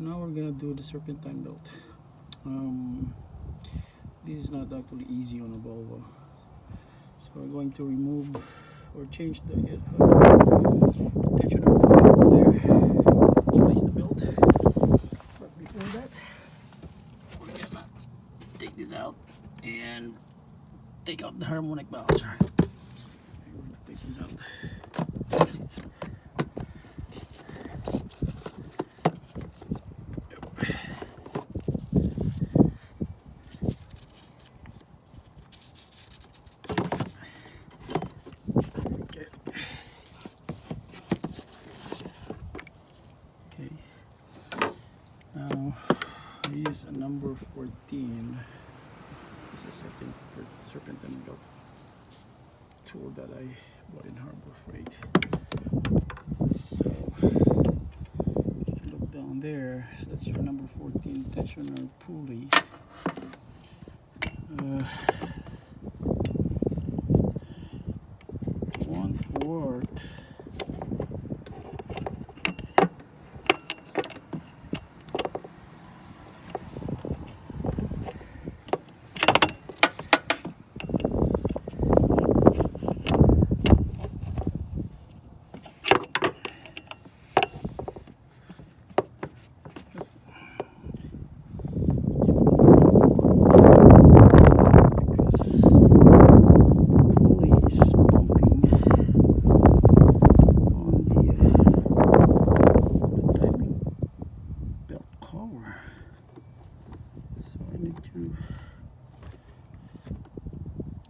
Now we're gonna do the serpentine belt. This is not actually easy on a Volvo, so we're going to remove or change the tensioner over there, place the belt. But before that, we're gonna take this out and take out the harmonic balancer. Take this out. Now, I use a number 14. This is a serpentine belt tool that I bought in Harbor Freight. So, if you look down there, so that's your number 14 tensioner pulley. 1/4.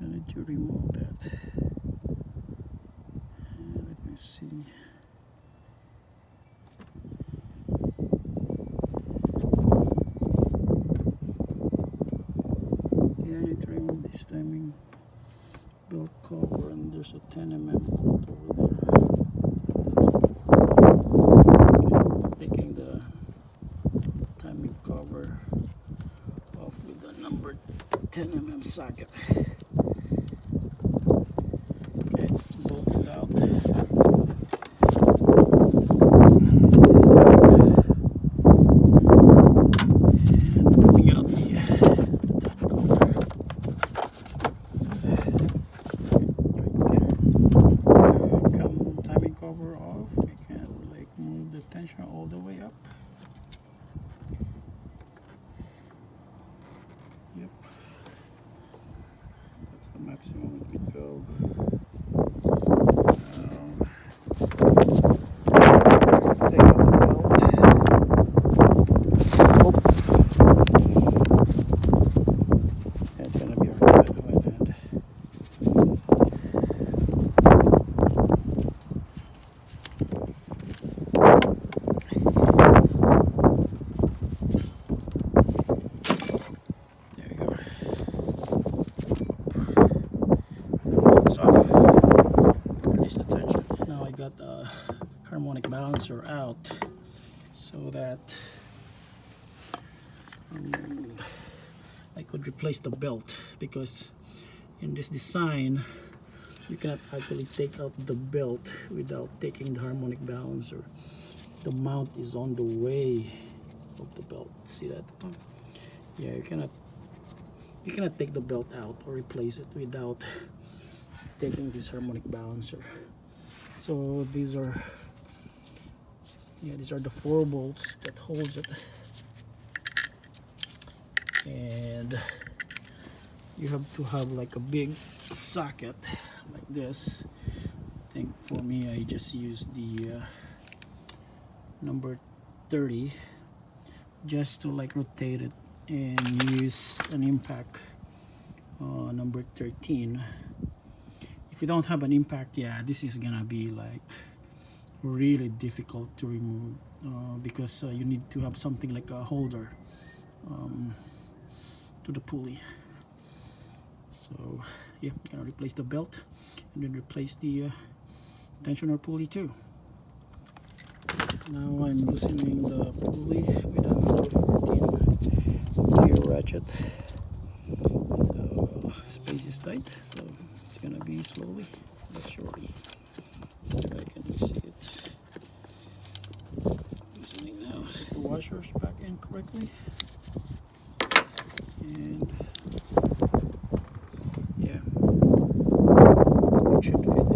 I need to remove that. Let me see. Yeah, I need to remove this timing belt cover, and there's a 10 mm bolt over there. Okay, taking the timing cover off with the number 10 mm socket. Okay, bolt is out. And pulling out the timing cover off. We can like move the tensioner all the way up. Yep, that's the maximum it could go. Take out the belt. Oh. That's gonna be a right hand. Now I got the harmonic balancer out so that I could replace the belt, because in this design you cannot actually take out the belt without taking the harmonic balancer. The mount is on the way of the belt. See that? Yeah, you cannot take the belt out or replace it without taking this harmonic balancer. So these are the 4 bolts that holds it, and you have to have like a big socket like this. I think for me I just used the number 30 just to like rotate it, and use an impact number 13. If you don't have an impact, yeah, this is gonna be like really difficult to remove, because you need to have something like a holder to the pulley. So yeah, I'm gonna replace the belt and then replace the tensioner pulley too. Now I'm loosening the pulley with a number 14 gear ratchet. So space is tight, so it's gonna be slowly but surely. So I can see it loosening now. washers back in correctly, and yeah, it should fit